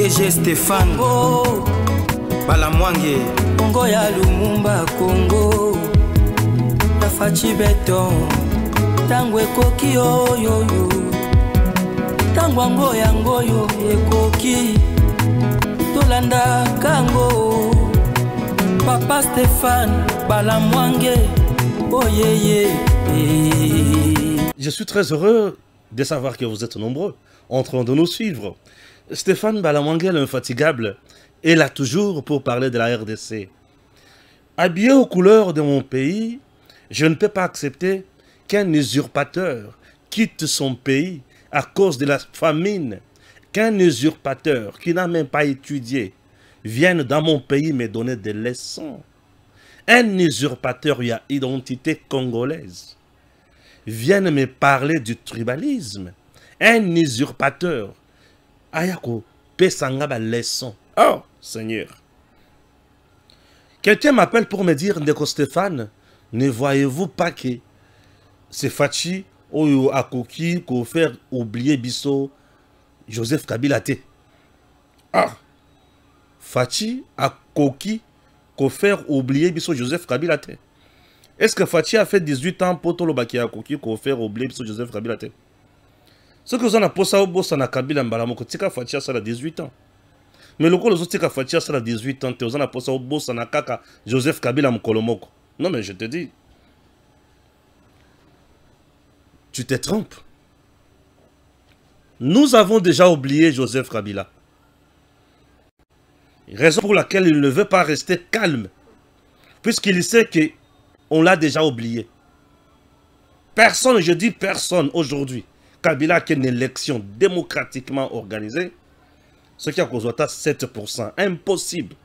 DG Stéphane Oh, Balamwange Congo ya Lumumba Congo Tafachi Beton Tango ekoki oyoyo Tango ango yango yo ekoki Tolanda kango Papa Stéphane Balamwange Oh yeah. Je suis très heureux de savoir que vous êtes nombreux en train de nous suivre. Stéphane Balamwange, l'infatigable, est là toujours pour parler de la RDC. Habillé aux couleurs de mon pays, je ne peux pas accepter qu'un usurpateur quitte son pays à cause de la famine, qu'un usurpateur qui n'a même pas étudié vienne dans mon pays me donner des leçons. Un usurpateur à identité congolaise vienne me parler du tribalisme. Un usurpateur ayako pesanga ba leçon. Oh Seigneur. Quelqu'un m'appelle pour me dire, Ndeko Stéphane, ne voyez-vous pas que c'est Fachi Oyo Akoki qu'on fait oublier Bisso Joseph Kabila te. Ah, Fachi Akoki qu'on fait oublier Bisso Joseph Kabila te. Est-ce que Fachi a fait 18 ans pour tout le Baki Akoki qu'on fait oublier Bisso Joseph Kabila te? Ce que vous en avez posé au boss en Kabila Mbalamoko, Tika Fachi a 18 ans. Mais le coup, les autres Tika Fachi a 18 ans, vous en avez posé au boss en Kaka Joseph Kabila Mkolomoko. Non, mais je te dis, tu te trompes. Nous avons déjà oublié Joseph Kabila. Raison pour laquelle il ne veut pas rester calme. Puisqu'il sait qu'on l'a déjà oublié. Personne, je dis personne aujourd'hui. Kabila a une élection démocratiquement organisée. Ce qui a causé 7%. Impossible.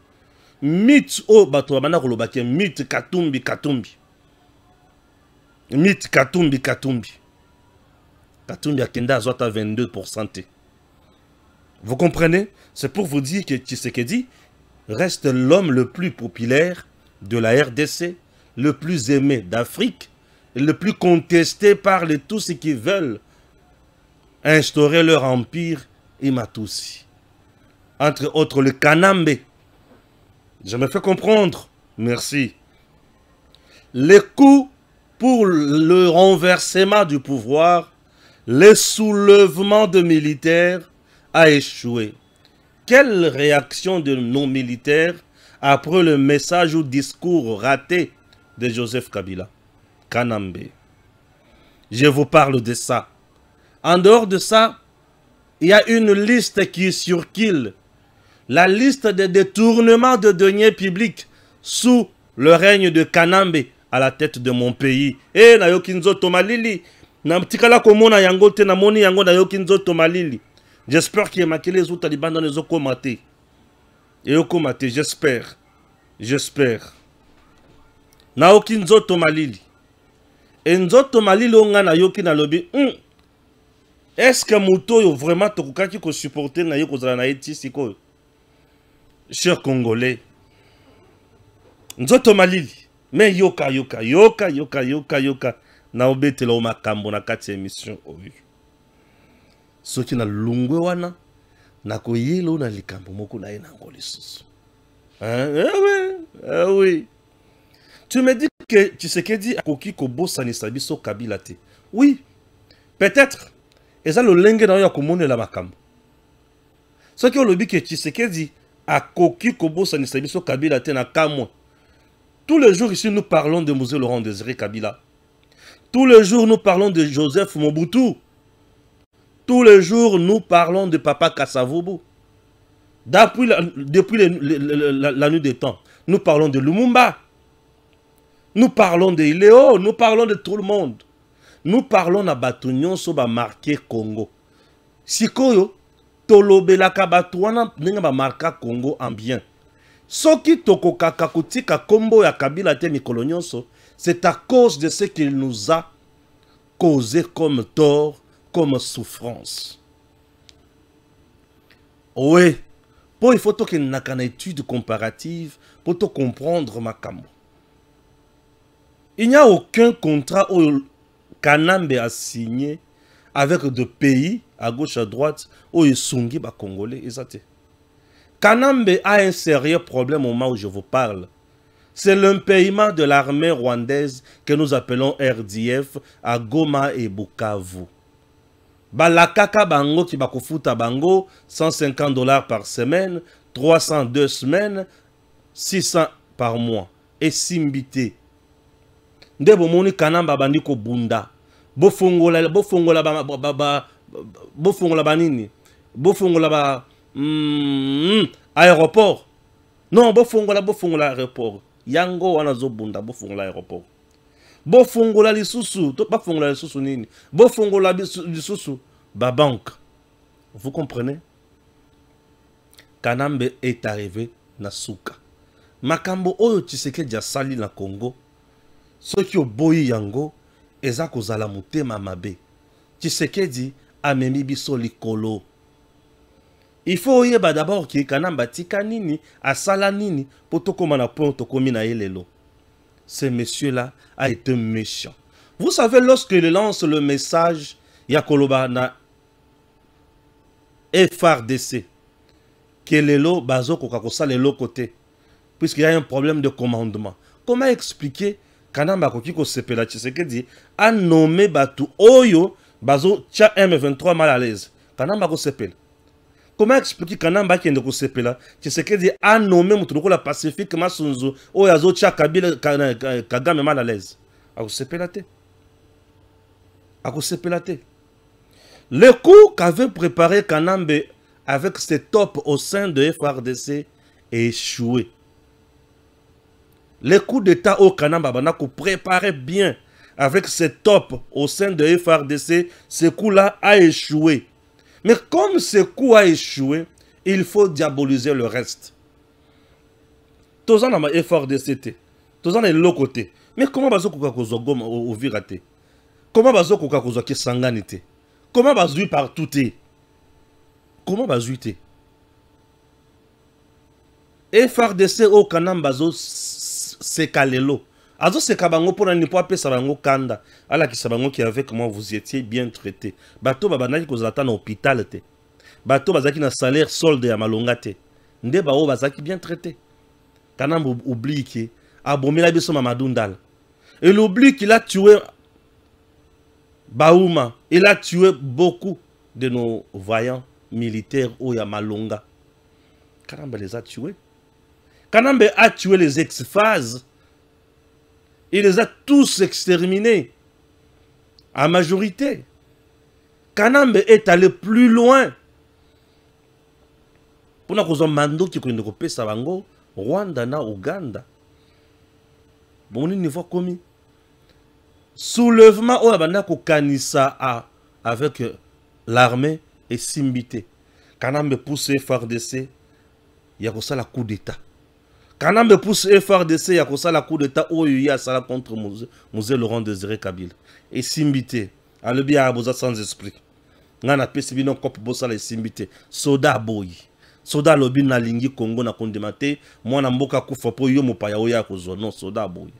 Mythe au Batouabana Rolobake. Mythe Katumbi Katumbi. Mythe Katumbi Katumbi. Katumbi a Kenda Azota 22%. Vous comprenez? C'est pour vous dire que Tshisekedi reste l'homme le plus populaire de la RDC, le plus aimé d'Afrique, le plus contesté par tous ceux qui veulent instaurer leur empire Imatoussi. Entre autres le Kanambe. Je me fais comprendre. Merci. Les coups pour le renversement du pouvoir, le soulèvement de militaires a échoué. Quelle réaction de nos militaires après le message ou discours raté de Joseph Kabila? Kanambe. Je vous parle de ça. En dehors de ça, il y a une liste qui circule. La liste des détournements de deniers publics sous le règne de Kanambe à la tête de mon pays. Eh, na yokinzo tomalili. Na mtikala komona yango te na moni yango na yokinzo tomalili. J'espère qu'il y a marqué les autres talibans dans les okomate. Et okomate, j'espère. J'espère. Na yokinzo tomalili. Et nzoto malili onga na yoki na lobi. Est-ce que Mouto vraiment tokukaki ko supporter na yo kozala na eti siko? Chers Congolais, nzoto malili, mais yoka na obetela o makambo na kati émission oyo. Soki na lungwe wana na koyelo na likambo moko na ena ngoli susu. Oui. Tu me dis que Tshisekedi akoki ko bosanisa biso Kabila te. Oui, peut-être. Et ça le lenge na yo komonela makambo. Soki olobi que Tshisekedi akoki ko bosanisa biso Kabila te na kamwa. Tous les jours ici nous parlons de Mzee Laurent Désiré Kabila. Tous les jours nous parlons de Joseph Mobutu. Tous les jours nous parlons de Papa Kasavubu. Depuis la nuit des temps, nous parlons de Lumumba. Nous parlons de Iléo, nous parlons de tout le monde. Nous parlons de Batunion sur marqué Congo. Sikoyo, Tolobelaka Batouana n'a marqué Congo en bien. Soki Toko Kakakutika Kombo ya Kabila te Mikolonyonso, c'est à cause de ce qu'il nous a causé comme tort, comme souffrance. Oui, pour il faut qu'il n'y ait qu'une étude comparative pour te comprendre ma kambo. Il n'y a aucun contrat où Kanambe a signé avec des pays à gauche à droite où ils sont Congolais. Kanambe a un sérieux problème au moment où je vous parle. C'est l'impayement de l'armée rwandaise que nous appelons RDF à Goma et Bukavu. Balakaka bango qui bakofuta bango 150 $ par semaine, 300 2 semaines, 600 par mois. Et simbité. Nde bomoni Kanamba bandiko bunda. Bofongola banini. Bofongola ba aéroport. Non, bofongola aéroport. Yango wana zo bunda bofongola aéroport. Bofongola lisusu, to pas fongola lisusu nini. Bofongola lisusu ba banque. Vous comprenez? Kanambe est arrivé na suka. Makambo oyo Tshisekedi asali na Congo. Soki oboyi yango eza kozala motema mabe. Tshisekedi amemi biso likolo. Il faut oyeba d'abord que Kanamba tika nini, asala nini, potokoma na point tokomi na yelelo. Ce monsieur-là a été méchant. Vous savez, lorsqu'il lance le message, Yakoloba na FRDC, que lelo bazo kokakosa lelo côté, puisqu'il y a un problème de commandement. Comment expliquer Kanamba kokiko sepela Tshisekedi a nommé Batu Oyo, bazo tcha M23 mal à l'aise. Kanamba ko sepela. Comment expliquer Kanamba qui est de Sepela? Tshisekedi a nommé Moutounoko la Pacifique Masunzu, Oyazo Tcha Kabila Kagame mal à l'aise. A Sepelate. A Sepelate. Le coup qu'avait préparé Kanambe avec ses tops au sein de FRDC est échoué. Le coup d'état au Kanamba Banako préparait bien avec ses tops au sein de FRDC, ce coup-là a échoué. Mais comme ce coup a échoué, il faut diaboliser le reste. Tous en ont effort de CT. Tous en ont l'autre côté. Mais comment bazo kuka kozo goma au virate? Comment bazo kuka kozo ki sanganite? Comment bazo partout te? Comment bazo te? FRDC au kanam bazo sekalelo. Azo sekabango pour ne pas payer sabango kanda. Ala ki sabango qui avec moi vous étiez bien traité. Bato babanaki ko zata na hôpital te. Bato bazaki na salaire solde ya malonga te. Nde ba o bazaki bien traité. Kanam oublie que abomela biso Mamadou Ndala. Il oublie qu'il a tué Baouma. Il a tué beaucoup de nos vaillants militaires au ya malonga. Kanambe les a tués. Kanambe a tué les ex-phases. Il les a tous exterminés. En majorité. Kanambe est allé plus loin. Pour nous mando qui connaît le Sabango, Rwanda na Ouganda. Bon niveau commis. Soulèvement au Abanako Kanissa avec l'armée et Simbité. Kanambe pousse FRDC, il y a ça la coup d'état. Kanambe pousse FRDC, il y a ça la coup d'état où il y a ça contre Mosé Laurent Désiré Kabila. Et Simbité, à le bien à sans esprit. Ngana pesi bino kop bossa les Simbité. Soda boy. Soda lobi na lingi Congo na kondemate. Mwana mboka kufa po yo mopaya oya kozo. Non, soda boy.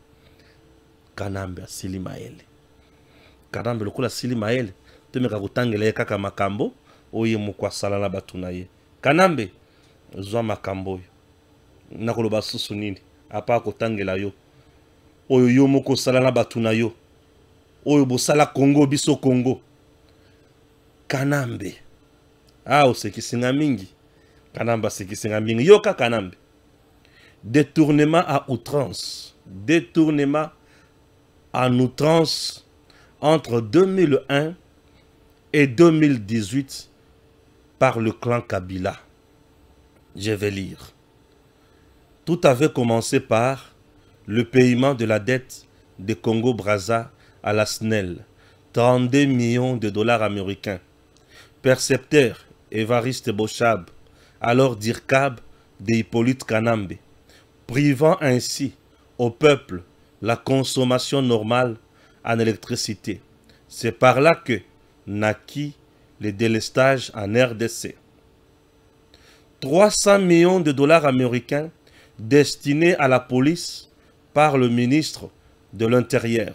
Kanambe asili maele. Kanambe lokola asili maele. Temeka kutangela kaka makambo. Oye mokwa sala na batu na ye. Kanambe zwa makambo yo. Nakoloba susu nini apa kotangela yo. Oyo yo moko sala na batu na yo. Oyo bosala Congo biso Congo. Kanambe. Ah osekisinga mingi. Kanamba sekisinga mingi. Yoka Kanambe. Détournement à outrance. Détournement en outrance entre 2001 et 2018 par le clan Kabila. Je vais lire. Tout avait commencé par le paiement de la dette de Congo-Brazza à la SNEL, 32 millions de dollars américains. Percepteur Évariste Bochab, alors DIRCAB de Hippolyte Kanambe, privant ainsi au peuple la consommation normale en électricité. C'est par là que naquit le délestage en RDC. 300 millions de dollars américains destinés à la police par le ministre de l'Intérieur.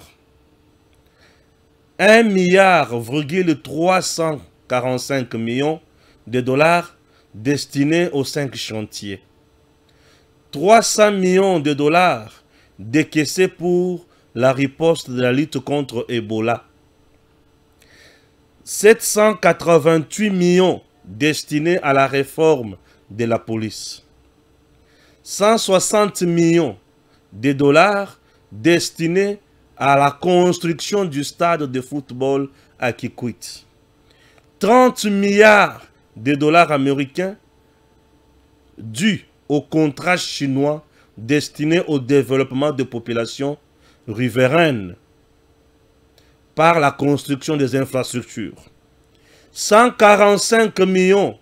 1,345 milliard de dollars destinés aux 5 chantiers. 300 millions de dollars décaissés pour la riposte de la lutte contre Ebola. 788 millions destinés à la réforme de la police. 160 millions de dollars destinés à la construction du stade de football à Kikwit. 30 milliards de dollars américains dus au contrat chinois destiné au développement de populations riveraines par la construction des infrastructures. 145 millions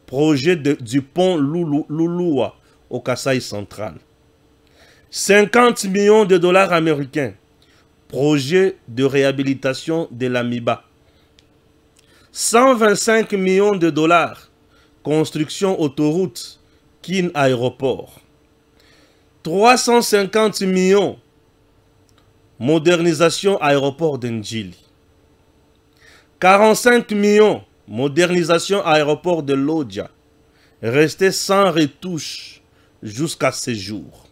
projet du pont Lulua au Kasaï central. 50 millions de dollars américains projet de réhabilitation de l'Amiba. 125 millions de dollars construction autoroute Kin Aéroport. 350 millions modernisation aéroport d'Ndjili. 45 millions modernisation aéroport de Lodja, resté sans retouche jusqu'à ce jour.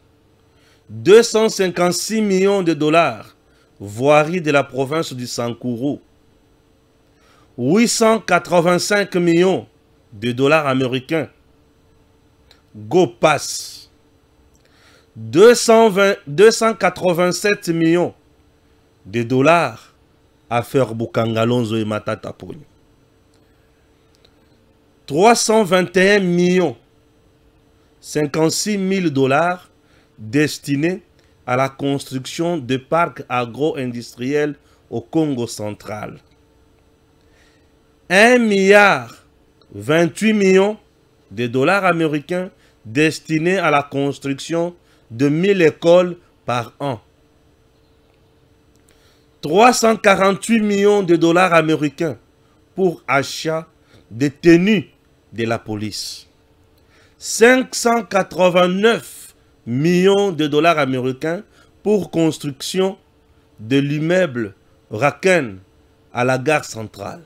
256 millions de dollars voirie de la province du Sankuru. 885 millions de dollars américains GoPass. 287 millions de dollars affaire Bukangalonzo et Matata Pogno. 321 millions 56 000 dollars destinés à la construction de parcs agro-industriels au Congo central. 1 milliard 28 millions de dollars américains destinés à la construction de 1000 écoles par an. 348 millions de dollars américains pour achat de tenues de la police. 589 millions de dollars américains pour construction de l'immeuble Raken à la gare centrale.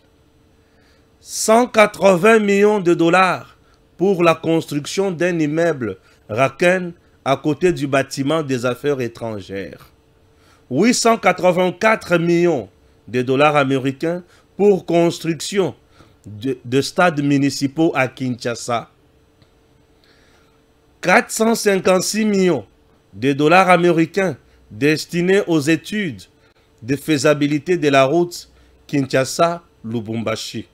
180 millions de dollars pour la construction d'un immeuble Raken à côté du bâtiment des affaires étrangères. 884 millions de dollars américains pour construction de stades municipaux à Kinshasa. 456 millions de dollars américains destinés aux études de faisabilité de la route Kinshasa-Lubumbashi.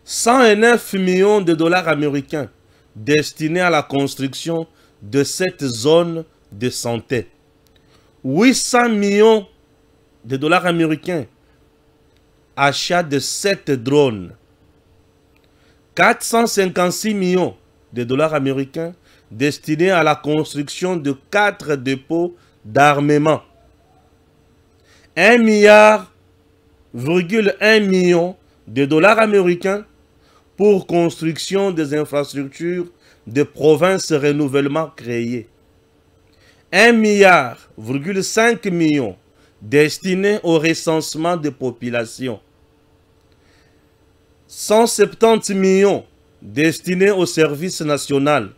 109 millions de dollars américains destinés à la construction de cette zone de santé. 800 millions de dollars américains achat de 7 drones. 456 millions de dollars américains destinés à la construction de 4 dépôts d'armement. 1,1 milliard de dollars américains pour construction des infrastructures de provinces renouvellement créées. 1,5 milliard destinés au recensement de population. 170 millions destinés au service national.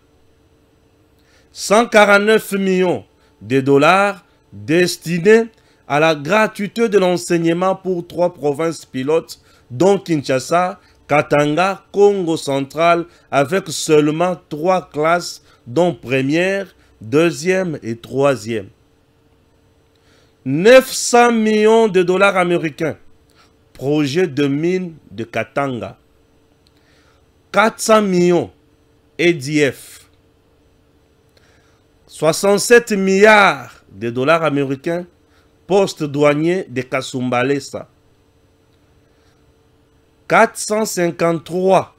149 millions de dollars destinés à la gratuité de l'enseignement pour 3 provinces pilotes, dont Kinshasa, Katanga, Congo central, avec seulement 3 classes, dont première, deuxième et troisième. 900 millions de dollars américains, projet de mine de Katanga. 400 millions, EDF. 67 milliards de dollars américains, poste douanier de Kasumbalesa. 453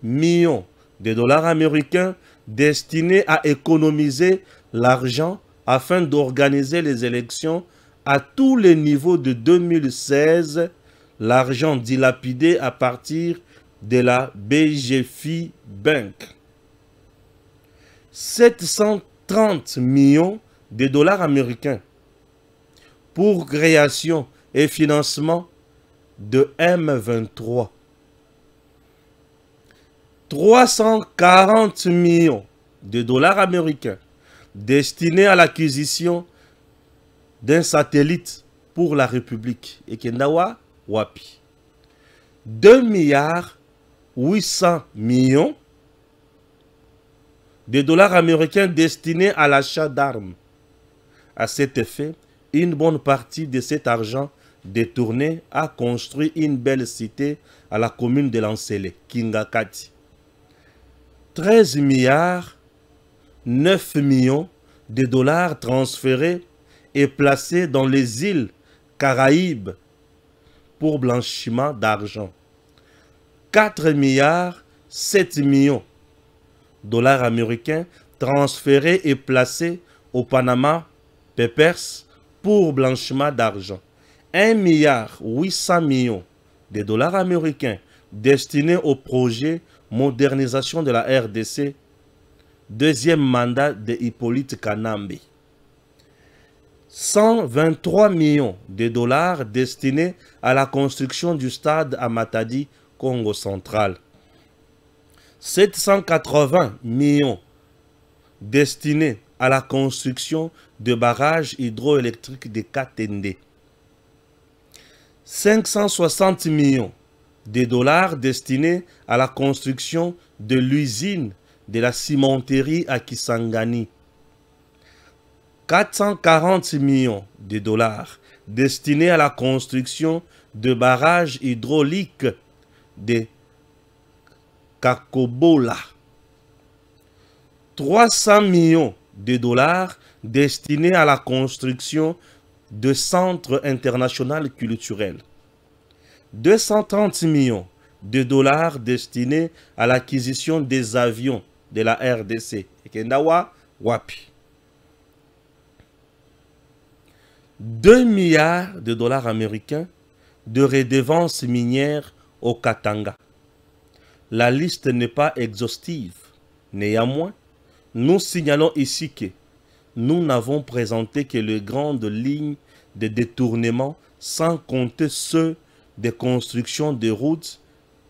millions de dollars américains destinés à économiser l'argent afin d'organiser les élections à tous les niveaux de 2016, l'argent dilapidé à partir de la BGFI Bank. 730 millions de dollars américains pour création et financement de M23. 340 millions de dollars américains destinés à l'acquisition d'un satellite pour la République. Et Kendawa Wapi. 2 milliards 800 millions de dollars américains destinés à l'achat d'armes. À cet effet, une bonne partie de cet argent détourné a construit une belle cité à la commune de Lancele, Kingakati. 13 milliards 9 millions de dollars transférés et placés dans les îles Caraïbes pour blanchiment d'argent. 4 milliards 7 millions de dollars américains transférés et placés au Panama Papers pour blanchiment d'argent. 1 milliard 800 millions de dollars américains destinés au projet modernisation de la RDC, deuxième mandat de Hippolyte Kanambe. 123 millions de dollars destinés à la construction du stade à Matadi, Congo central. 780 millions destinés à la construction de barrages hydroélectriques de Katende. 560 millions de dollars destinés à la construction de l'usine de la cimenterie à Kisangani. 440 millions de dollars destinés à la construction de barrages hydrauliques de Kakobola. 300 millions de dollars destinés à la construction de centres internationaux culturels. 230 millions de dollars destinés à l'acquisition des avions de la RDC. Kendawa Wapi. 2 milliards de dollars américains de redevances minières au Katanga. La liste n'est pas exhaustive. Néanmoins, nous signalons ici que nous n'avons présenté que les grandes lignes de détournement sans compter ceux de construction de routes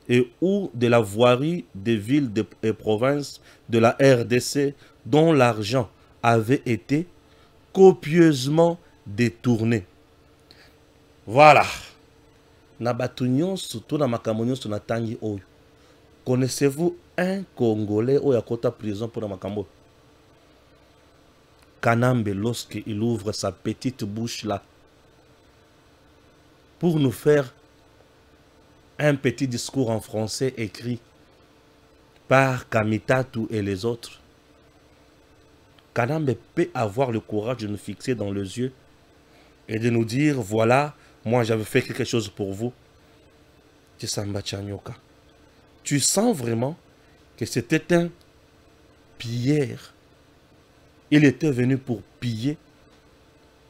et ou de la voirie des villes et provinces de la RDC dont l'argent avait été copieusement détourné. Voilà. Connaissez-vous un Congolais ou Yakota prison pour Makambo? Kanambe, lorsqu'il ouvre sa petite bouche là pour nous faire un petit discours en français écrit par Kamitatu et les autres, Kanambe peut avoir le courage de nous fixer dans les yeux et de nous dire, voilà, moi j'avais fait quelque chose pour vous. Tu sens vraiment que c'était un pilleur. Il était venu pour piller,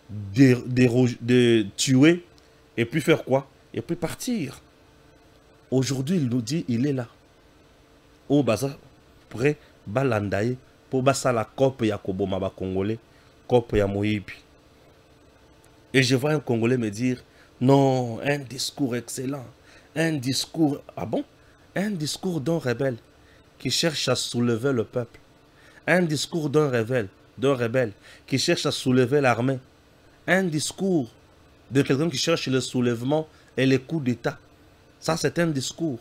de tuer, et puis faire quoi? Et puis partir. Aujourd'hui, il nous dit, il est là. Au baza, prêt, balandaye, pour basa la cope ya koboma ba congolais, cope ya moyibi. Et je vois un Congolais me dire, non, un discours excellent, un discours, ah bon? Un discours d'un rebelle qui cherche à soulever le peuple. Un discours d'un rebelle qui cherche à soulever l'armée. Un discours de quelqu'un qui cherche le soulèvement et les coups d'État. Ça, c'est un discours.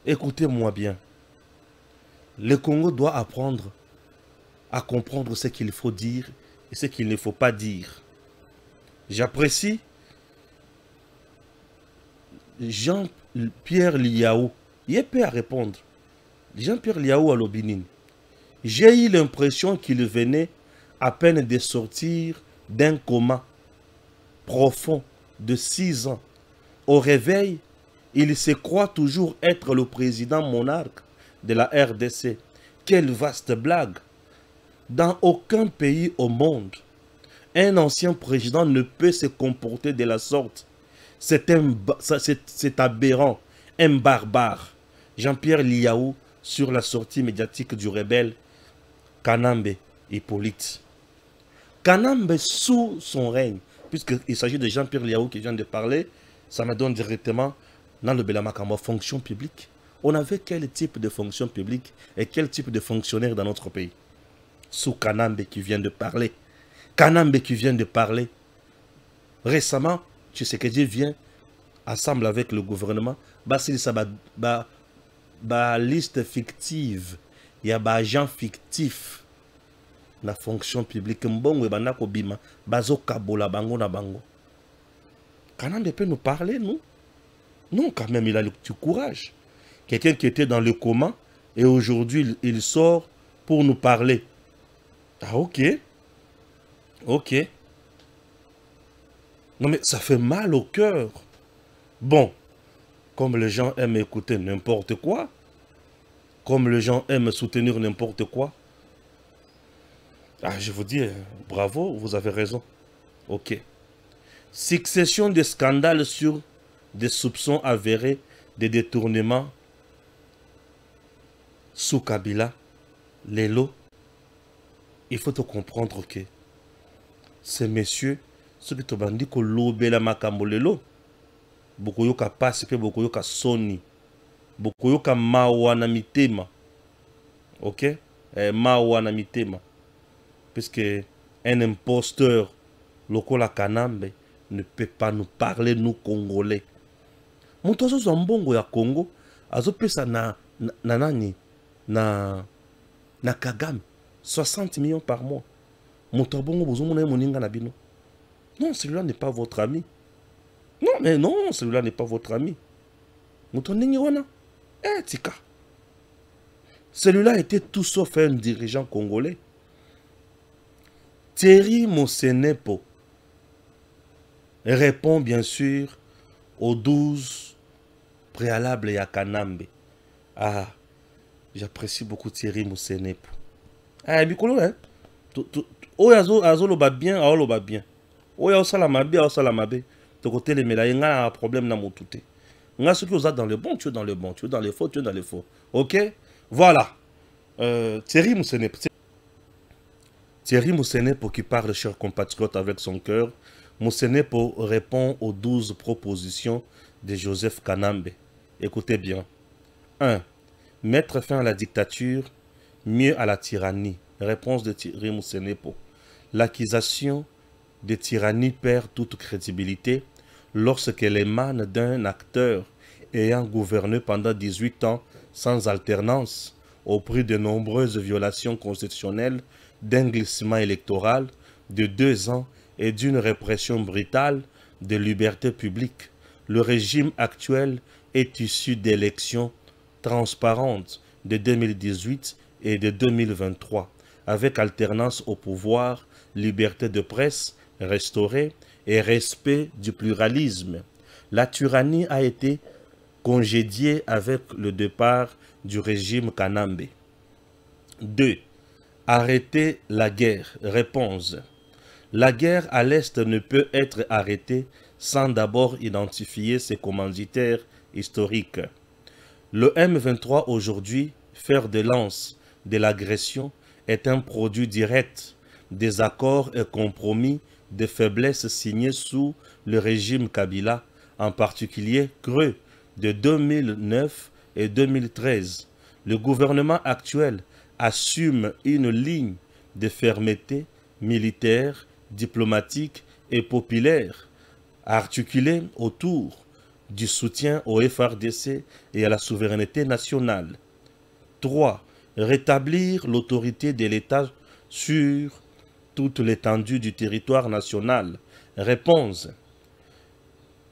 Écoutez-moi bien. Le Congo doit apprendre à comprendre ce qu'il faut dire et ce qu'il ne faut pas dire. J'apprécie Jean-Pierre Liaou. Il peut à répondre. Jean-Pierre Liaou à l'Obinine. J'ai eu l'impression qu'il venait à peine de sortir d'un coma profond de 6 ans. Au réveil, il se croit toujours être le président monarque de la RDC. Quelle vaste blague! Dans aucun pays au monde, un ancien président ne peut se comporter de la sorte. C'est aberrant, un barbare. Jean-Pierre Liaou sur la sortie médiatique du rebelle Kanambe Hippolyte. Kanambe sous son règne, puisqu'il s'agit de Jean-Pierre Liaou qui vient de parler, ça me donne directement dans le Belamakambo fonction publique. On avait quel type de fonction publique et quel type de fonctionnaire dans notre pays? Sous Kanambe qui vient de parler. Kanambe qui vient de parler. Récemment, Tshisekedi vient ensemble avec le gouvernement. Basili sa liste fictive. Il y a des agents fictifs dans la fonction publique. Mbongo et banako bima. Bazo kabola bango na bango. Kanambe peut nous parler, nous? Non, quand même, il a le petit courage. Quelqu'un qui était dans le coma et aujourd'hui, il sort pour nous parler. Ah, ok. Ok. Non, mais ça fait mal au cœur. Bon, comme les gens aiment écouter n'importe quoi, comme les gens aiment soutenir n'importe quoi, ah, je vous dis, bravo, vous avez raison. Ok. Succession de scandales sur des soupçons avérés de détournement sous Kabila, Lelo. Il faut te comprendre que ces messieurs, ceux qui te bandit que l'obéla makambo Lelo, beaucoup yoka passe, beaucoup yoka soni, beaucoup yoka mawana mitema. Ok? Mawana mitema. Puisque un imposteur, lokola Kanambe, ne peut pas nous parler, nous Congolais. Mon tozo zambongo ya Congo, azo pesa na Kagame, 60 millions par mois. Mon tobongo bozomona moninga na bino. Non, celui-là n'est pas votre ami. Non, mais non, celui-là n'est pas votre ami. Moutoningi wana, tika. Celui-là était tout sauf un dirigeant congolais. Thierry Mosenepo répond bien sûr aux 12 préalables à Kanambe. Ah, j'apprécie beaucoup Thierry Mosenepo. Ah, Bikolo, hein? Oyo azoloba bien, aoloba bien. Oyo osala bien, osala mabe. De côté les médailles, il y a un problème dans mon touté. Il y a ceux qui sont dans le bon, tu es dans le bon. Tu es dans les faux, tu es dans les faux. Ok? Voilà. Thierry Mosenepo. Thierry Mosenepo qui parle, chers compatriotes, avec son cœur. Mosenepo répond aux 12 propositions de Joseph Kanambe. Écoutez bien. 1. Mettre fin à la dictature, mieux à la tyrannie. Réponse de Thierry Mosenepo. L'accusation de tyrannie perd toute crédibilité lorsqu'elle émane d'un acteur ayant gouverné pendant 18 ans sans alternance, au prix de nombreuses violations constitutionnelles, d'un glissement électoral de 2 ans et d'une répression brutale de libertés publiques. Le régime actuel est issu d'élections transparentes de 2018 et de 2023, avec alternance au pouvoir, liberté de presse restaurée et respect du pluralisme. La tyrannie a été congédiée avec le départ du régime Kanambe. 2. Arrêter la guerre. Réponse. La guerre à l'Est ne peut être arrêtée sans d'abord identifier ses commanditaires historiques. Le M23 aujourd'hui, fer de lance de l'agression, est un produit direct des accords et compromis de faiblesse signés sous le régime Kabila, en particulier creux de 2009 et 2013. Le gouvernement actuel assume une ligne de fermeté militaire, diplomatique et populaire, articulée autour du soutien au FARDC et à la souveraineté nationale. 3. Rétablir l'autorité de l'État sur toute l'étendue du territoire national. Réponse.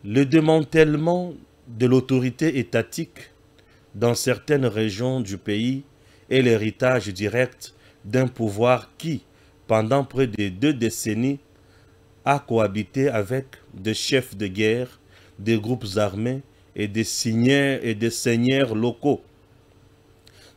Le démantèlement de l'autorité étatique dans certaines régions du pays est l'héritage direct d'un pouvoir qui, pendant près de 2 décennies, a cohabité avec des chefs de guerre, des groupes armés et des seigneurs locaux.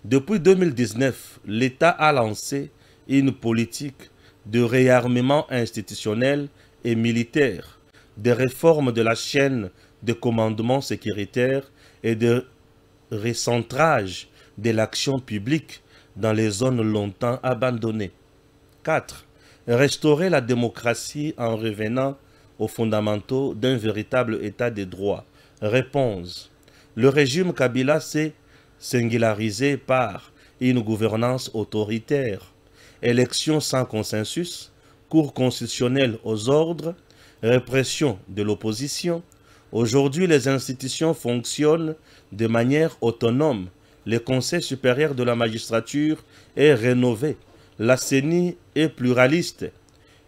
Depuis 2019, l'État a lancé une politique de réarmement institutionnel et militaire, de réforme de la chaîne de commandement sécuritaire et de recentrage de l'action publique dans les zones longtemps abandonnées. 4. Restaurer la démocratie en revenant aux fondamentaux d'un véritable état de droit. Réponse. Le régime Kabila s'est singularisée par une gouvernance autoritaire, élections sans consensus, cour constitutionnelle aux ordres, répression de l'opposition. Aujourd'hui, les institutions fonctionnent de manière autonome. Le Conseil supérieur de la magistrature est rénové. La CENI est pluraliste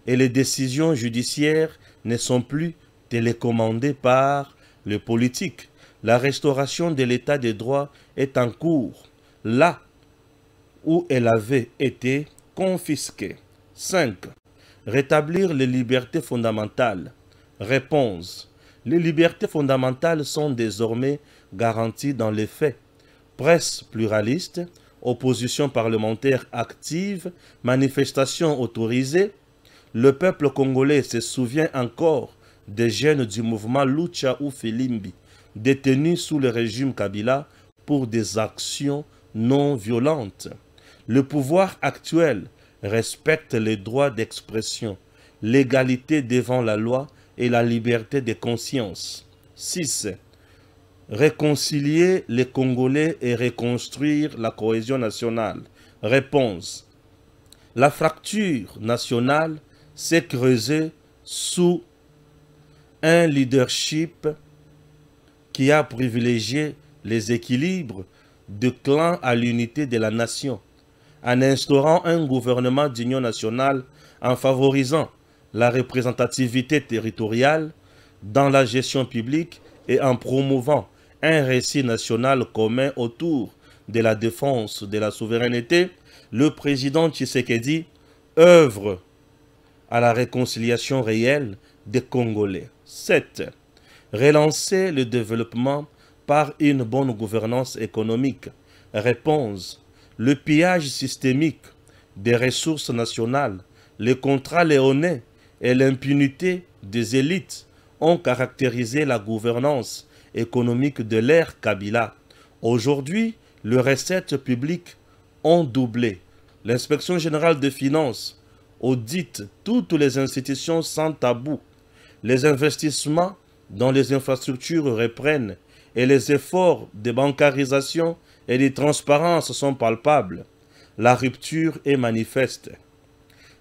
et les décisions judiciaires ne sont plus télécommandées par les politiques. La restauration de l'état de droit est en cours, là où elle avait été confisquée. 5. Rétablir les libertés fondamentales. Réponse. Les libertés fondamentales sont désormais garanties dans les faits. Presse pluraliste, opposition parlementaire active, manifestations autorisées. Le peuple congolais se souvient encore des jeunes du mouvement Lucha ou Filimbi, détenus sous le régime Kabila pour des actions non violentes. Le pouvoir actuel respecte les droits d'expression, l'égalité devant la loi et la liberté de conscience. 6. Réconcilier les Congolais et reconstruire la cohésion nationale. Réponse. La fracture nationale s'est creusée sous un leadership qui a privilégié les équilibres de clan à l'unité de la nation, en instaurant un gouvernement d'union nationale, en favorisant la représentativité territoriale dans la gestion publique et en promouvant un récit national commun autour de la défense de la souveraineté. Le président Tshisekedi œuvre à la réconciliation réelle des Congolais. 7. Relancer le développement par une bonne gouvernance économique. Réponse. Le pillage systémique des ressources nationales, les contrats léonais et l'impunité des élites ont caractérisé la gouvernance économique de l'ère Kabila. Aujourd'hui, les recettes publiques ont doublé. L'inspection générale des finances audite toutes les institutions sans tabou. Les investissements dans les infrastructures reprennent et les efforts de bancarisation et de transparence sont palpables. La rupture est manifeste.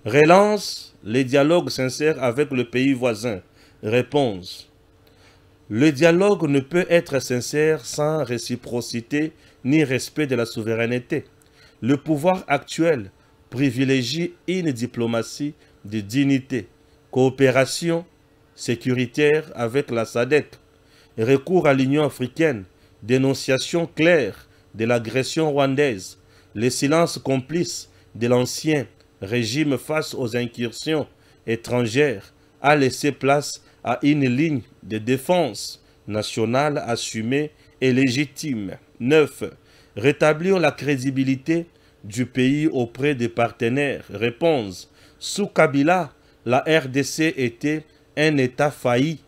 Relance les dialogues sincères avec le pays voisin. Réponse. Le dialogue ne peut être sincère sans réciprocité ni respect de la souveraineté. Le pouvoir actuel privilégie une diplomatie de dignité, coopération sécuritaire avec la SADC, recours à l'Union africaine, dénonciation claire de l'agression rwandaise, le silence complice de l'ancien régime face aux incursions étrangères a laissé place à une ligne de défense nationale assumée et légitime. 9. Rétablir la crédibilité du pays auprès des partenaires. Réponse. Sous Kabila, la RDC était un État failli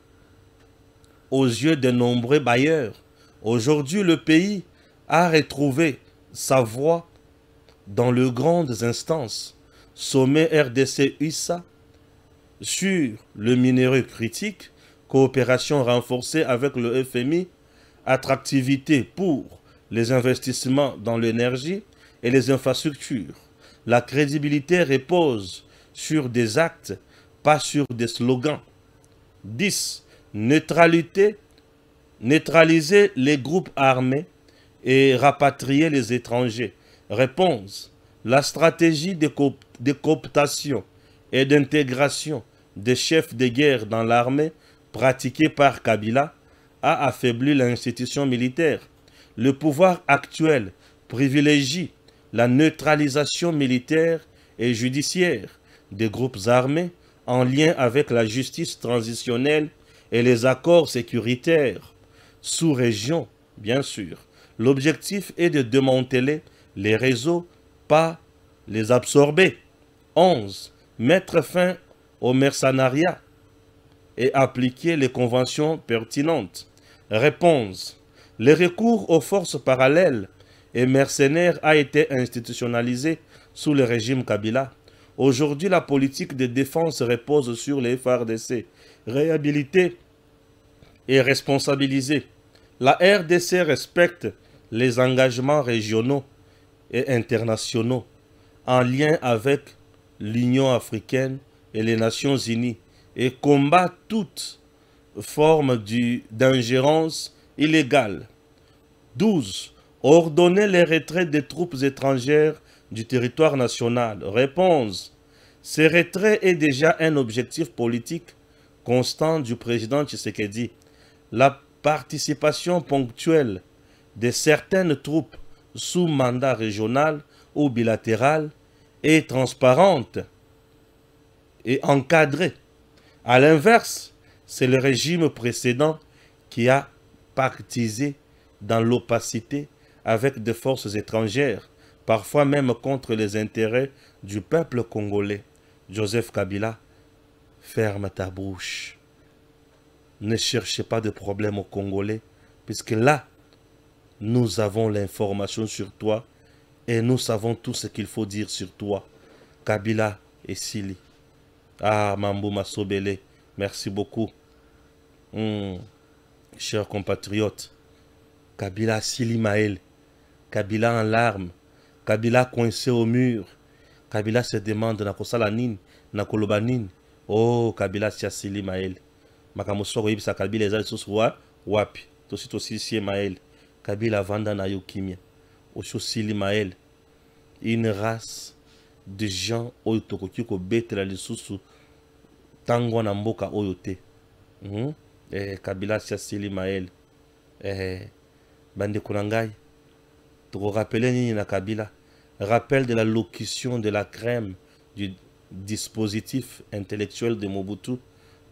aux yeux de nombreux bailleurs. Aujourd'hui, le pays a retrouvé sa voix dans les grandes instances. Sommet RDC-USA sur le minerai critique, coopération renforcée avec le FMI, attractivité pour les investissements dans l'énergie et les infrastructures. La crédibilité repose sur des actes, pas sur des slogans. 10. Neutraliser les groupes armés et rapatrier les étrangers. Réponse. La stratégie de cooptation et d'intégration des chefs de guerre dans l'armée pratiquée par Kabila a affaibli l'institution militaire. Le pouvoir actuel privilégie la neutralisation militaire et judiciaire des groupes armés en lien avec la justice transitionnelle et les accords sécuritaires sous-région, bien sûr. L'objectif est de démanteler les réseaux, pas les absorber. 11. Mettre fin au mercenariat et appliquer les conventions pertinentes. Réponse. Le recours aux forces parallèles et mercenaires a été institutionnalisé sous le régime Kabila. Aujourd'hui, la politique de défense repose sur les FARDC. Réhabiliter et responsabiliser. La RDC respecte les engagements régionaux et internationaux en lien avec l'Union africaine et les Nations unies et combat toute forme d'ingérence illégale. 12. Ordonner les retraits des troupes étrangères du territoire national. Réponse. Ce retrait est déjà un objectif politique constant du président Tshisekedi. La participation ponctuelle de certaines troupes sous mandat régional ou bilatéral est transparente et encadrée. À l'inverse, c'est le régime précédent qui a partisé dans l'opacité avec des forces étrangères, parfois même contre les intérêts du peuple congolais. Joseph Kabila, ferme ta bouche. Ne cherchez pas de problème aux Congolais, puisque là, nous avons l'information sur toi et nous savons tout ce qu'il faut dire sur toi. Kabila et Sili. Ah, Mambo Massobele, merci beaucoup. Chers compatriotes, Kabila Sili Maël, Kabila en larmes, Kabila coincé au mur, Kabila se demande na kosala nini, na koloba nini. Oh, Kabila Sili Maël. Makamosoko yibisa Kabila eza lisusu wapi. Tosi sie Maël. Kabila vanda na yo kimia. Osho Sili Maël. Une race de gens oyo tokoki ko betela lisusu tango na mboka oyo te. Kabila Sili Maël. Bande konangai. Toko rappeler nini na Kabila. Rappel de la locution de la crème du dispositif intellectuel de Mobutu.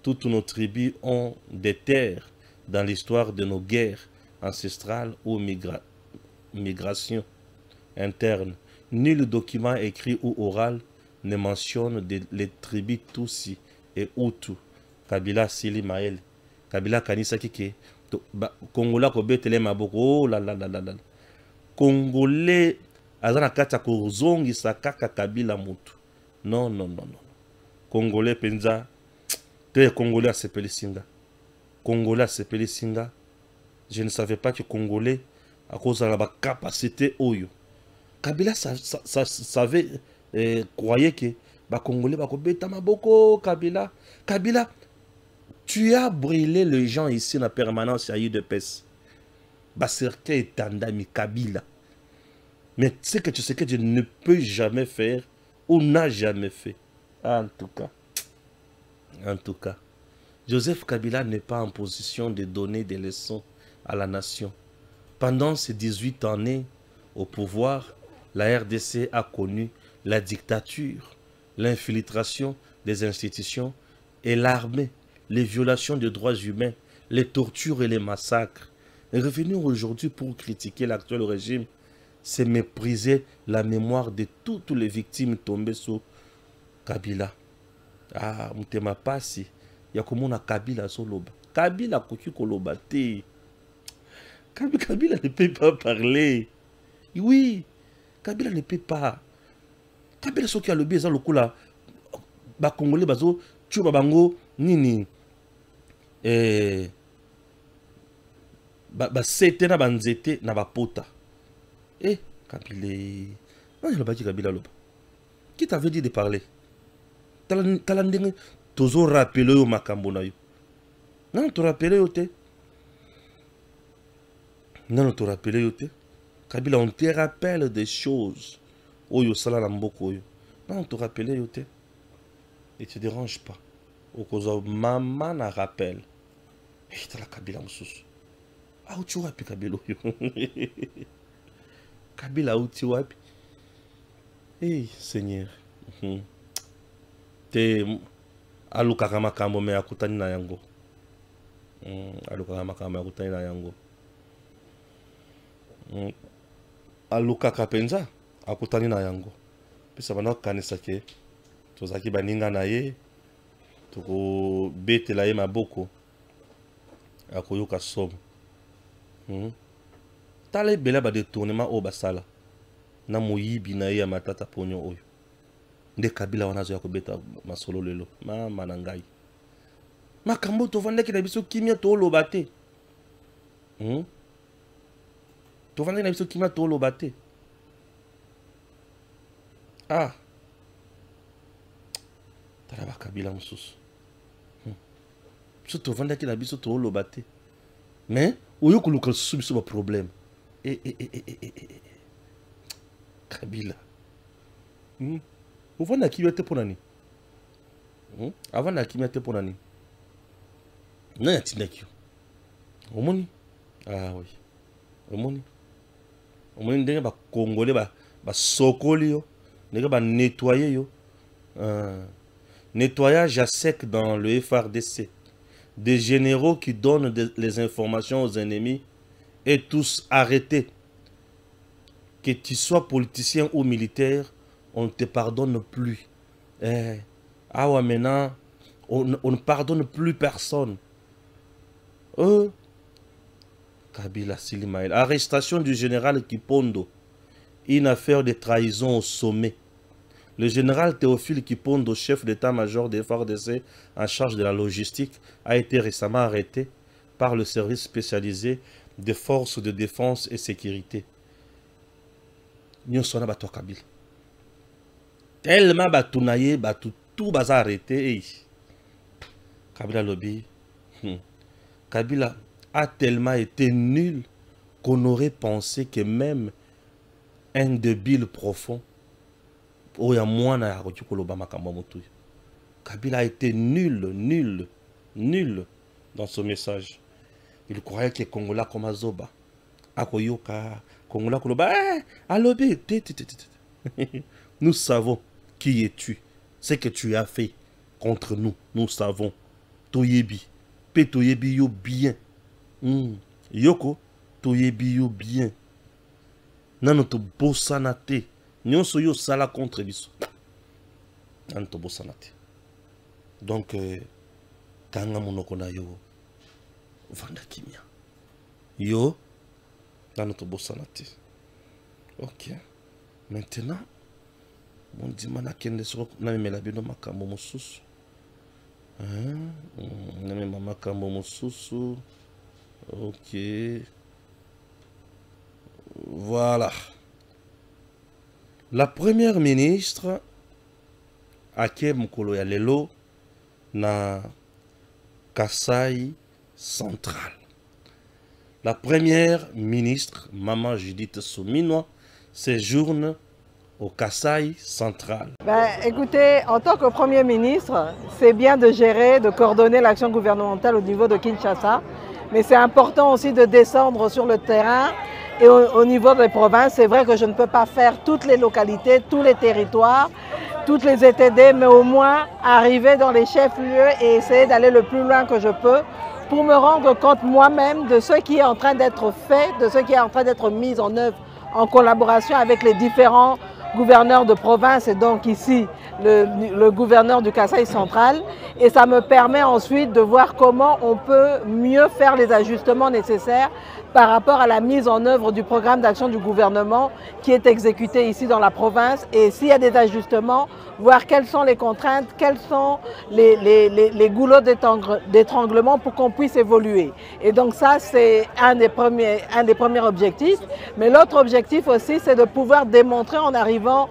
Toutes nos tribus ont des terres dans l'histoire de nos guerres ancestrales ou migration interne. Nul document écrit ou oral ne mentionne les tribus Tutsi et Hutu. Kabila Sili Maël. Kabila kanisa kike. Congolais ko betele maboko. Oh la la la la la. Congolais azana kata ko zongi sakaka Kabila mutu. Non, non, non, non. Congolais penza. Te Congolais a sepeli singa. Congolais a sepeli singa. Je ne savais pas que Congolais, à cause de la capacité oyo. Kabila savait, croyait que Congolais va beta maboko Kabila. Kabila, tu as brûlé les gens ici en permanence à UDPS. Baserke et Tandami Kabila. Mais c'est que tu sais que je ne peux jamais faire ou n'a jamais fait. En tout cas, Joseph Kabila n'est pas en position de donner des leçons à la nation. Pendant ces 18 années au pouvoir, la RDC a connu la dictature, l'infiltration des institutions et l'armée, les violations des droits humains, les tortures et les massacres. Et revenir aujourd'hui pour critiquer l'actuel régime, c'est mépriser la mémoire de toutes les victimes tombées sous Kabila. Ah, mutema pasi. Yakomona Kabila soloba. Kabila koki koloba te. Kabila ne peut pas parler. Oui, Kabila ne peut pas. Kabila soki a lobi eza lokola ba Congolais bazo tchuba bango nini. Ba sete na banzete na ba pota. Kabila. Non, il a pas dit Kabila loba. Qui t'avait dit de parler? Talandenge tozo rappelé au makambo na yo. Non, tu rappelé yo te. Non, tu rappelé yo te. Kabila, on te rappelle des choses. Oyo sala na mboko yo. Non, tu rappelé yo te. Et te dérange pas. Au cause maman na rappel. Et t'as la Kabila moussous. Ah, où tu wapi Kabila yo. Kabila où tu wapi. Eh, Seigneur. Te alukaka makambo me akutani na yango. Alukaka makambo akutani na yango. Alukaka penza akutani na yango. Pisa bana kanisa ke tozaki baninga na ye toko betela ye maboko akoyoka somo. Tala bela ba détournement o basala na moyibi na ye ya matata ponyo oyo. Nde Kabila wanazo ya kubeta masolo lelo. Mama na ngai. Makambo tovandaki na biso kimia to loba te. Tu vas dire qui m'a tout batté. Ah. Tu as Kabila Moussous. Tu vas dire qu'il a biso tout le batté. Mais, où est-ce que tu subis ce problème? Kabila. Vous voyez qui était pour l'année? Avant la qui était pour l'année. Non, il y a Tinakio. Omoni. Ah oui. Omoni. Omoni, il y a des Congolais, des Sokoli, il y a des nettoyés. Nettoyage à sec dans le FRDC. Des généraux qui donnent les informations aux ennemis et tous arrêtés. Que tu sois politicien ou militaire, on ne te pardonne plus. Ah ouais, maintenant, on ne pardonne plus personne. Kabila Silimaël. Arrestation du général Kipondo. Une affaire de trahison au sommet. Le général Théophile Kipondo, chef d'état-major des FARDC en charge de la logistique, a été récemment arrêté par le service spécialisé des forces de défense et sécurité. Nous sommes à Kabila. Tellement batounaye, tout bazar arrêté. Kabila Lobby. Kabila a tellement été nul qu'on aurait pensé que même un débile profond, Kabila a été nul dans ce message. Il croyait que Congolais comme Azoba, Akoyoka, Congolais comme Alobi. Nous savons qui es-tu, ce que tu as fait contre nous. Nous savons. Toyebi, Petoyebi yo bien. Yoko, Toyebi yo bien. Nano to bosanate. Nyonso yo sala contre biso. Nano to bosanate. Donc, kanga monoko na yo vanda kimia. Yo, nano to bosanate. Ok. Maintenant, mon dimana kende soko na mela bino makambo mosusu. Na mema makambo mosusu. Ok. Voilà. La première ministre Ake Mukolo ya lelo na Kasai central. La première ministre, Maman Judith Suminwa, séjourne au Kasai central. Écoutez, en tant que Premier ministre, c'est bien de gérer, de coordonner l'action gouvernementale au niveau de Kinshasa, mais c'est important aussi de descendre sur le terrain et au niveau des provinces. C'est vrai que je ne peux pas faire toutes les localités, tous les territoires, toutes les ETD, mais au moins arriver dans les chefs-lieux et essayer d'aller le plus loin que je peux pour me rendre compte moi-même de ce qui est en train d'être fait, de ce qui est en train d'être mis en œuvre en collaboration avec les différents gouverneur de province et donc ici le gouverneur du Kasai central, et ça me permet ensuite de voir comment on peut mieux faire les ajustements nécessaires par rapport à la mise en œuvre du programme d'action du gouvernement qui est exécuté ici dans la province, et s'il y a des ajustements, voir quelles sont les contraintes, quels sont les goulots d'étranglement pour qu'on puisse évoluer. Et donc ça, c'est un des premiers objectifs. Mais l'autre objectif aussi, c'est de pouvoir démontrer en arrivant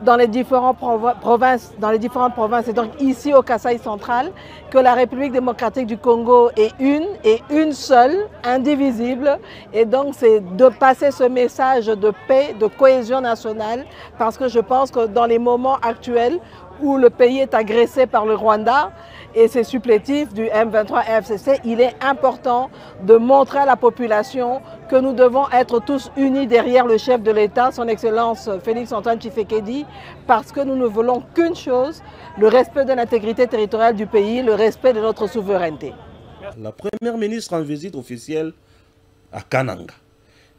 dans les différentes provinces, et donc ici au Kasai central, que la République démocratique du Congo est une seule, indivisible, et donc c'est de passer ce message de paix, de cohésion nationale, parce que je pense que dans les moments actuels où le pays est agressé par le Rwanda et ses supplétifs du M23 FCC, il est important de montrer à la population que nous devons être tous unis derrière le chef de l'État, son Excellence Félix-Antoine Tshisekedi, parce que nous ne voulons qu'une chose, le respect de l'intégrité territoriale du pays, le respect de notre souveraineté. La première ministre en visite officielle à Kananga,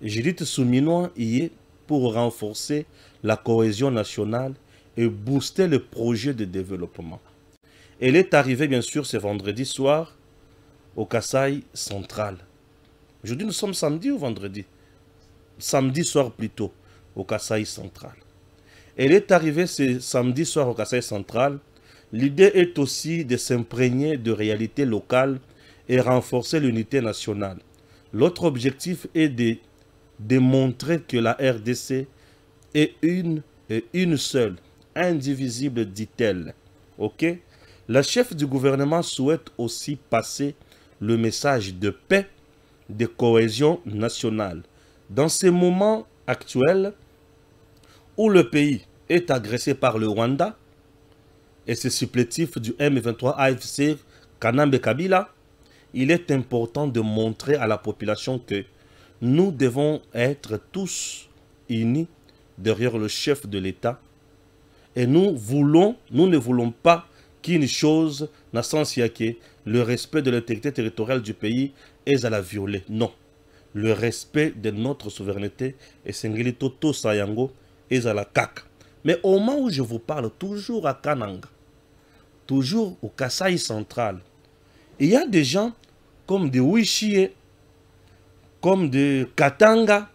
Judith Suminwa, y est pour renforcer la cohésion nationale et booster le projet de développement. Elle est arrivée bien sûr ce vendredi soir au Kasai central. Aujourd'hui nous sommes samedi ou vendredi? Samedi soir plutôt au Kasai central. Elle est arrivée ce samedi soir au Kasai central. L'idée est aussi de s'imprégner de réalités locales et renforcer l'unité nationale. L'autre objectif est de de montrer que la RDC est une et une seule, indivisible, dit-elle. Ok? La chef du gouvernement souhaite aussi passer le message de paix, de cohésion nationale. Dans ces moments actuels où le pays est agressé par le Rwanda et ses supplétifs du M23 AFC Kanambe Kabila, il est important de montrer à la population que nous devons être tous unis derrière le chef de l'État. Et nous ne voulons pas qu'une chose n'a sens que le respect de l'intégrité territoriale du pays est à la violer. Non. Le respect de notre souveraineté et Sengeli Toto Sayango est à la CAC. Mais au moment où je vous parle, toujours à Kananga, toujours au Kasaï central, il y a des gens comme de Wishié, comme de Katanga,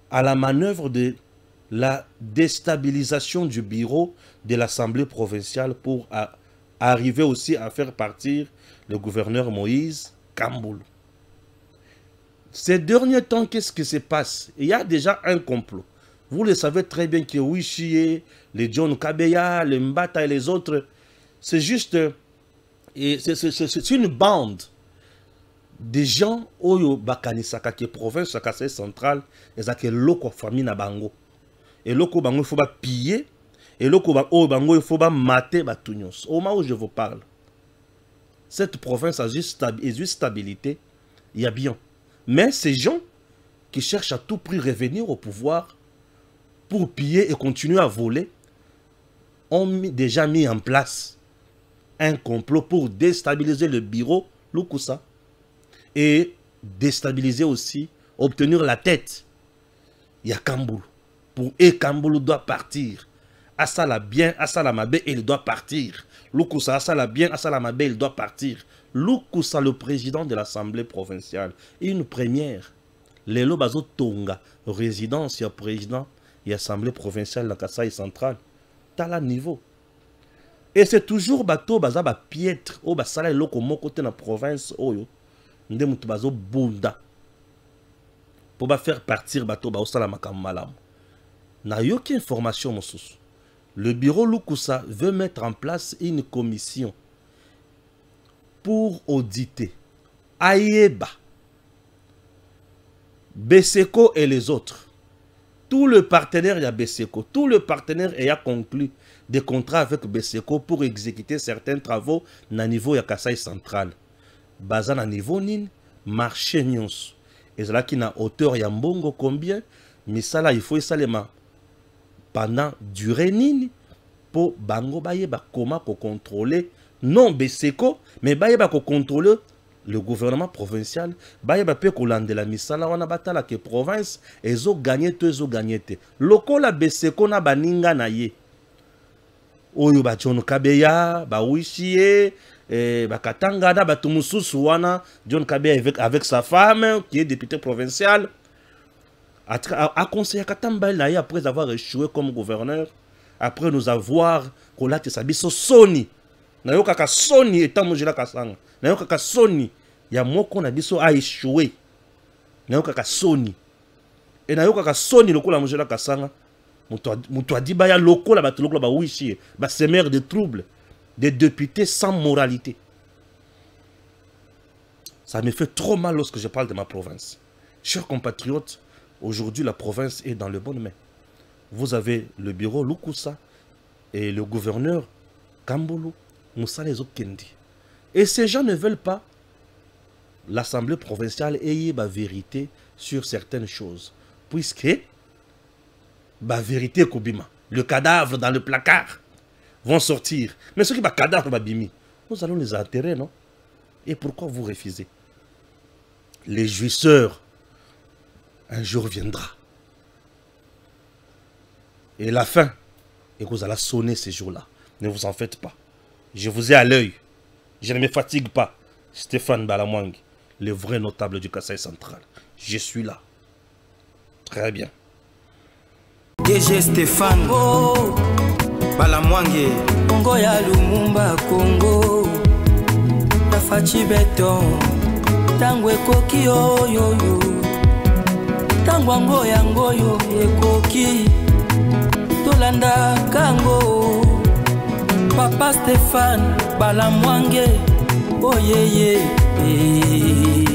à la manœuvre de la déstabilisation du bureau de l'Assemblée provinciale pour arriver aussi à faire partir le gouverneur Moïse Kamboulou. Ces derniers temps, qu'est-ce qui se passe? Il y a déjà un complot. Vous le savez très bien que Wishié, les John Kabeya, les Mbata et les autres, c'est juste c'est une bande de gens oyo bakanisaka ke province Kasai centrale ezake loko famille na bango et loko bango il faut ba piller et loko bango il faut ba mater batunyos. Au moment où je vous parle, cette province a juste stabilité, il y a bien. Mais ces gens qui cherchent à tout prix revenir au pouvoir pour piller et continuer à voler ont déjà mis en place un complot pour déstabiliser le bureau Lukusa et déstabiliser aussi, obtenir la tête. Il y a Kamboulou. Et Kamboulou doit partir. Asala bien, Asala Mabe, il doit partir. Lukusa, Asala bien, Asala Mabe, il doit partir. Lukusa, le président de l'Assemblée provinciale. Une première. Lelo Bazo Tonga, résidence, il y a président, il y a Assemblée provinciale, la Kasaï centrale. T'as la niveau. Et c'est toujours bateau baza ba piètre o ba sala loko moko te na province oyo nde mutu bazo bunda pour ba faire partir bateau ba osala makamalamu na yoki information mosusu. Le bureau Lukusa veut mettre en place une commission pour auditer Ayeba, Beseko et les autres. Tout le partenaire y a Beseko, tout le partenaire y a conclu des contrats avec Beseko pour exécuter certains travaux na niveau ya Kasai central. Baza na niveau nin marché nyons. Et là qui na hauteur ya mbongo combien, mais ça là il faut salema pendant durée nini pour bango baye ba comment ko contrôler non Beseko mais baye ba ko contrôler le gouvernement provincial, baye ba pe ko landela misala wana batala ke province ezo gagner te. Loko la Beseko na baninga na ye. Oyo ba John Kabeya, ba Wishié, ba Katanga da ba Tumususu wana, John Kabeya avec sa femme qui est député provincial a conseillé Katamba là après avoir échoué comme gouverneur, après nous avoir kolate sabiso Sony. Na yo kaka Sony etant mojela kasanga. Na yo kaka Sony ya moko na biso a échoué. Na yo kaka Sony. Et na yo kaka Sony lokola mojela kasanga. Mutu a dit baya lokola ba lokola ba Wishié, ba semer de troubles, des députés sans moralité. Ça me fait trop mal lorsque je parle de ma province. Chers compatriotes, aujourd'hui la province est dans le bon main. Vous avez le bureau Lukusa et le gouverneur Kamboulou, Moussa les Kendi. Et ces gens ne veulent pas l'Assemblée provinciale ait la vérité sur certaines choses. Puisque la vérité Koubima, le cadavre dans le placard vont sortir. Mais ceux qui ont cadavre Babimi, nous allons les enterrer, non? Et pourquoi vous refusez? Les jouisseurs, un jour viendra. Et la fin, et vous allez sonner ces jours-là. Ne vous en faites pas. Je vous ai à l'œil. Je ne me fatigue pas. Stéphane Balamwang, le vrai notable du Kasaï central. Je suis là. Très bien. DG Stéphane Balamwang Congo ya Lumumba Congo Tafachi Beton Tangwe Koki yo yo yo Tango yango yango yo ekoki Tolanda kango Papa Stéphane Balamwange Oh yeah yeah